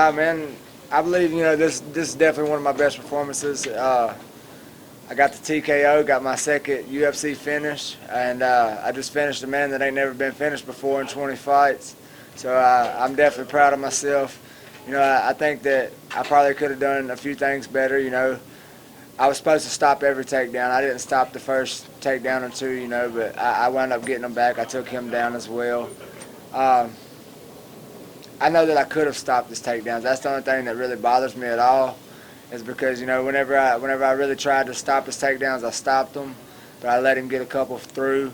Man, I believe this is definitely one of my best performances. I got the TKO, got my second UFC finish, and I just finished a man that ain't never been finished before in 20 fights. So I'm definitely proud of myself. I think that I probably could have done a few things better. I was supposed to stop every takedown. I didn't stop the first takedown or two, but I wound up getting him back. I took him down as well. Um, I know that I could have stopped his takedowns. That's the only thing that really bothers me at all, is because whenever I really tried to stop his takedowns, I stopped them, but I let him get a couple through.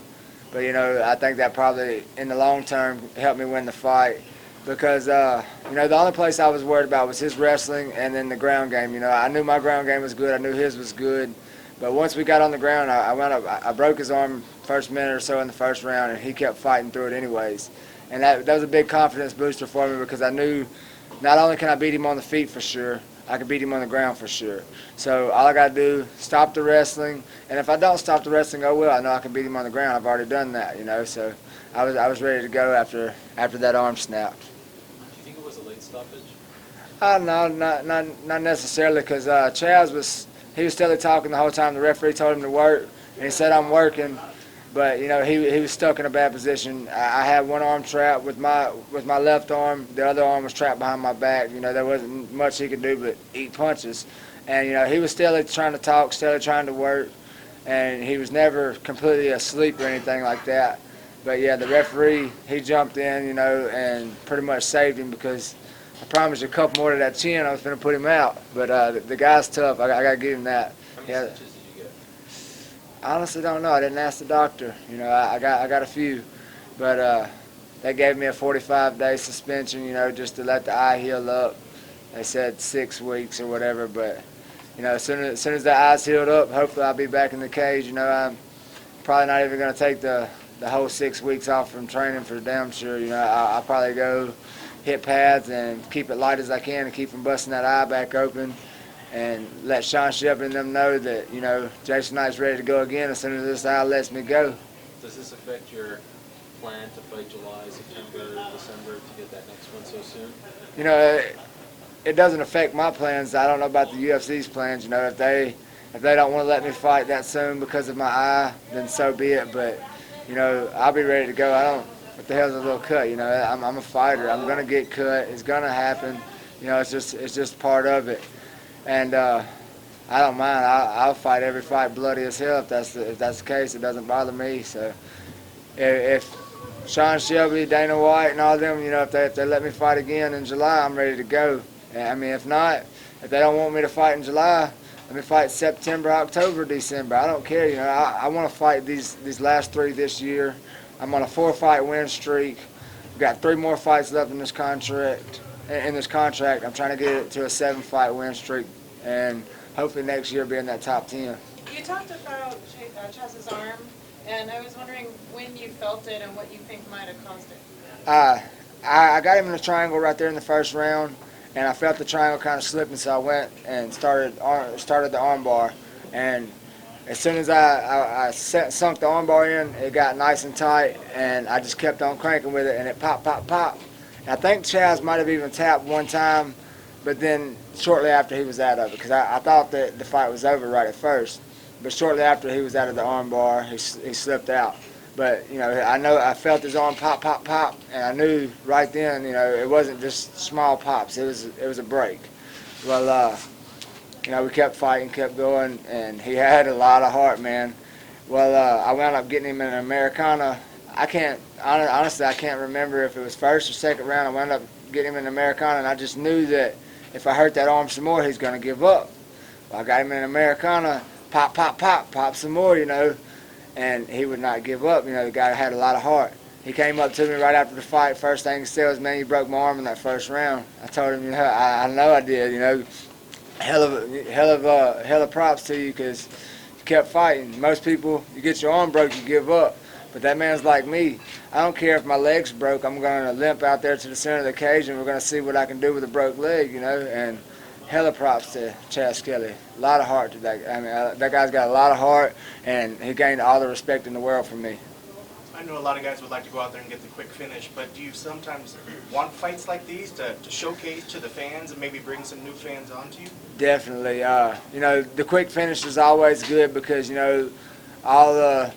But I think that probably in the long term helped me win the fight, because the only place I was worried about was his wrestling and then the ground game. I knew my ground game was good. I knew his was good. But once we got on the ground, I broke his arm first minute or so in the first round, and he kept fighting through it anyways. And that was a big confidence booster for me, because I knew not only can I beat him on the feet for sure, I can beat him on the ground for sure. So all I got to do, stop the wrestling. And if I don't stop the wrestling, oh well, I know I can beat him on the ground. I've already done that, So I was ready to go after that arm snapped. Do you think it was a late stoppage? No, not necessarily, because he was steadily talking the whole time. The referee told him to work, and he said, I'm working. But he was stuck in a bad position. I had one arm trapped with my left arm. The other arm was trapped behind my back. There wasn't much he could do but eat punches. And he was still trying to talk, still trying to work, and he was never completely asleep or anything like that. But yeah, the referee, he jumped in, and pretty much saved him, because I promised you a couple more to that chin, I was going to put him out. But the guy's tough. I got to give him that. How many stitches did you get? I honestly don't know. I didn't ask the doctor. I got a few, but they gave me a 45-day suspension. Just to let the eye heal up. They said 6 weeks or whatever. But as soon as the eye's healed up, hopefully I'll be back in the cage. I'm probably not even going to take the whole 6 weeks off from training for damn sure. I'll probably go hit pads and keep it light as I can and keep from busting that eye back open. And let Sean Shepard and them know that, Jason Knight's ready to go again as soon as this eye lets me go. Does this affect your plan to fight July, September, December to get that next one so soon? It doesn't affect my plans. I don't know about the UFC's plans. If they don't want to let me fight that soon because of my eye, then so be it. But, I'll be ready to go. What the hell's a little cut? I'm a fighter. I'm going to get cut. It's going to happen. It's just part of it. And I don't mind. I'll fight every fight bloody as hell if that's the case. It doesn't bother me. So if Sean Shelby, Dana White, and all them, if they let me fight again in July, I'm ready to go. And, if not, if they don't want me to fight in July, let me fight September, October, December. I don't care. I want to fight these last 3 this year. I'm on a 4-fight win streak. I've got 3 more fights left in this contract. I'm trying to get it to a 7-fight win streak, and hopefully next year be in that top 10. You talked about Chaz's arm, and I was wondering when you felt it and what you think might have caused it. I got him in a triangle right there in the first round, and I felt the triangle kind of slipping, so I went and started the arm bar. And as soon as I sunk the arm bar in, it got nice and tight, and I just kept on cranking with it, and it popped, popped, popped. I think Chaz might have even tapped one time, but then shortly after he was out of it, because I thought that the fight was over right at first. But shortly after he was out of the arm bar, he slipped out. But, I felt his arm pop, pop, pop, and I knew right then, it wasn't just small pops. It was a break. Well, we kept fighting, kept going, and he had a lot of heart, man. Well, I wound up getting him in an Americana. Honestly, I can't remember if it was first or second round. I wound up getting him in an Americana, and I just knew that if I hurt that arm some more, he's going to give up. Well, I got him in an Americana, pop, pop, pop, pop some more, and he would not give up. The guy had a lot of heart. He came up to me right after the fight. First thing he said was, "Man, you broke my arm in that first round." I told him, I know I did. Hell of props to you, because you kept fighting. Most people, you get your arm broke, you give up. But that man's like me. I don't care if my leg's broke. I'm going to limp out there to the center of the cage, and we're going to see what I can do with a broke leg, And hella props to Chaz Kelly. A lot of heart to that. That guy's got a lot of heart, and he gained all the respect in the world from me. I know a lot of guys would like to go out there and get the quick finish, but do you sometimes want fights like these to showcase to the fans and maybe bring some new fans onto you? Definitely. You know, the quick finish is always good because, you know, all the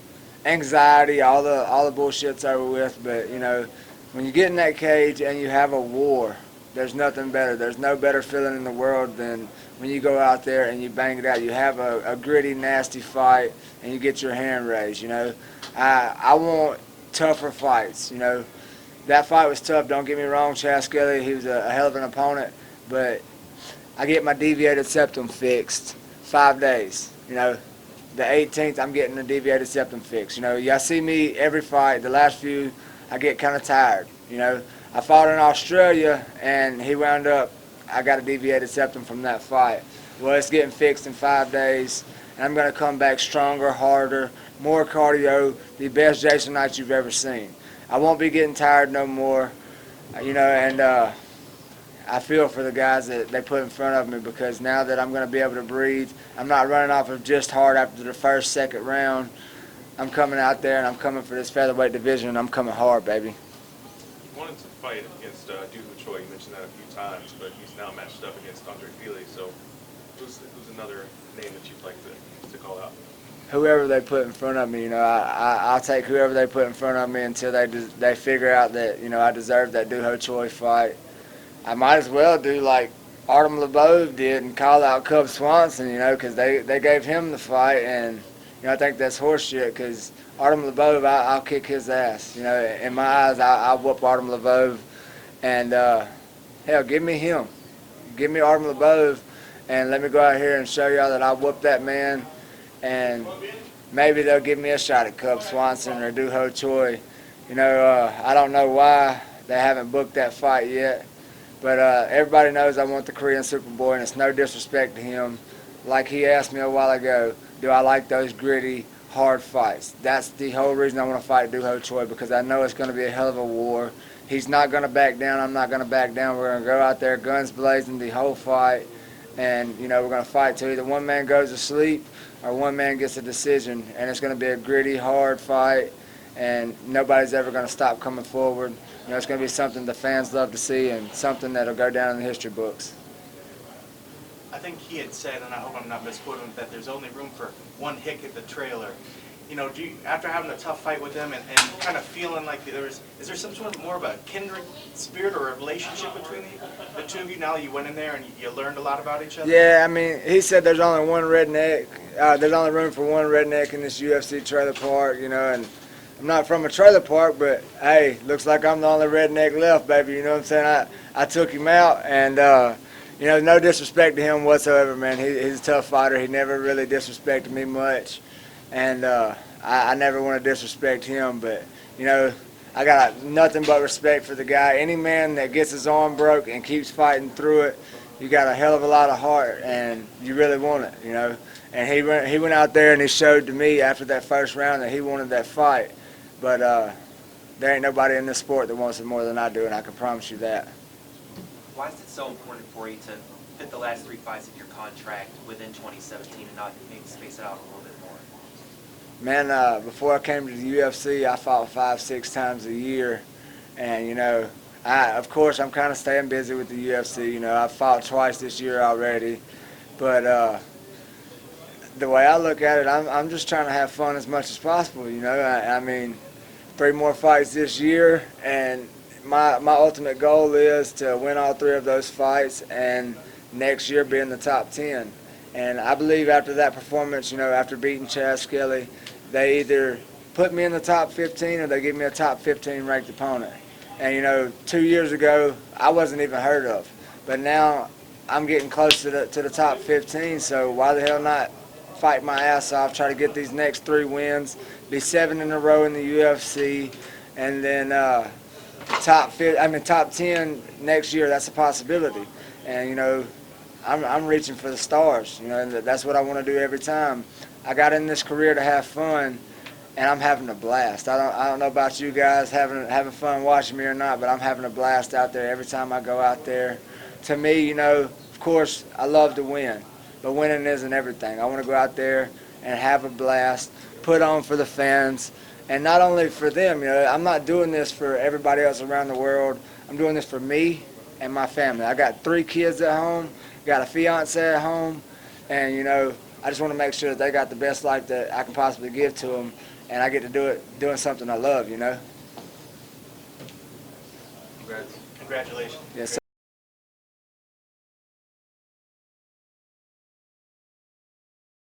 anxiety, all the bullshit's over with. But, you know, when you get in that cage and you have a war, there's nothing better. There's no better feeling in the world than when you go out there and you bang it out. You have a gritty, nasty fight and you get your hand raised, you know. I want tougher fights, you know. That fight was tough, don't get me wrong. Chas Skelly, he was a hell of an opponent, but I get my deviated septum fixed 5 days, you know. The 18th, I'm getting the deviated septum fixed. You know, y'all see me every fight. The last few, I get kind of tired, you know. I fought in Australia, and he wound up, I got a deviated septum from that fight. Well, it's getting fixed in 5 days, and I'm going to come back stronger, harder, more cardio, the best Jason Knight you've ever seen. I won't be getting tired no more, you know, and I feel for the guys that they put in front of me because now that I'm going to be able to breathe, I'm not running off of just hard after the first, second round. I'm coming out there and I'm coming for this featherweight division and I'm coming hard, baby. You wanted to fight against Doo Ho Choi. You mentioned that a few times, but he's now matched up against Andre Fili. So who's another name that you'd like to call out? Whoever they put in front of me, you know, I'll take whoever they put in front of me until they figure out that, you know, I deserve that Doo Ho Choi fight. I might as well do like Artem Lobov did and call out Cub Swanson, you know, because they gave him the fight, and, you know, I think that's horseshit because Artem Lobov, I'll kick his ass. You know, in my eyes, I'll whoop Artem Lobov, and hell, give me him. Give me Artem Lobov, and let me go out here and show y'all that I whooped that man, and maybe they'll give me a shot at Cub Swanson or Doo Ho Choi. You know, I don't know why they haven't booked that fight yet. But everybody knows I want the Korean Superboy, and it's no disrespect to him. Like he asked me a while ago, do I like those gritty, hard fights? That's the whole reason I want to fight Doo Ho Choi, because I know it's going to be a hell of a war. He's not going to back down. I'm not going to back down. We're going to go out there guns blazing the whole fight, and, you know, we're going to fight till either one man goes to sleep or one man gets a decision, and it's going to be a gritty, hard fight, and nobody's ever going to stop coming forward. You know, it's going to be something the fans love to see and something that'll go down in the history books. I think he had said, and I hope I'm not misquoting, that there's only room for one hick at the trailer. You know, after having a tough fight with him and kind of feeling like is there some sort of more of a kindred spirit or a relationship between the two of you now that you went in there and you learned a lot about each other? Yeah, I mean, he said there's only one redneck. There's only room for one redneck in this UFC trailer park, you know, and I'm not from a trailer park, but hey, looks like I'm the only redneck left, baby. You know what I'm saying? I took him out, and you know, no disrespect to him whatsoever, man. He's a tough fighter. He never really disrespected me much, and I never want to disrespect him. But you know, I got nothing but respect for the guy. Any man that gets his arm broke and keeps fighting through it, you got a hell of a lot of heart, and you really want it, you know. And he went out there and he showed to me after that first round that he wanted that fight. But there ain't nobody in this sport that wants it more than I do, and I can promise you that. Why is it so important for you to fit the last 3 fights of your contract within 2017 and not maybe space it out a little bit more? Man, before I came to the UFC, I fought 5-6 times a year, and, you know, of course, I'm kind of staying busy with the UFC. You know, I've fought twice this year already, but the way I look at it, I'm just trying to have fun as much as possible. You know, I mean, 3 more fights this year, and my ultimate goal is to win all 3 of those fights, and next year be in the top 10. And I believe after that performance, you know, after beating Chas Skelly, they either put me in the top 15 or they give me a top 15 ranked opponent. And, you know, 2 years ago, I wasn't even heard of. But now I'm getting close to the top 15, so why the hell not fight my ass off, try to get these next 3 wins, be 7 in a row in the UFC, and then top 10 next year. That's a possibility. And, you know, I'm reaching for the stars, you know, and that's what I want to do every time. I got in this career to have fun, and I'm having a blast. I don't know about you guys having fun watching me or not, but I'm having a blast out there every time I go out there. To me, you know, of course, I love to win, but winning isn't everything. I want to go out there and have a blast, put on for the fans, And not only for them, I'm not doing this for everybody else around the world. I'm doing this for me and my family. I got 3 kids at home, got a fiance at home, and I just want to make sure that they got the best life that I can possibly give to them, and I get to do it doing something I love. Congrats. Congratulations. Yes, sir.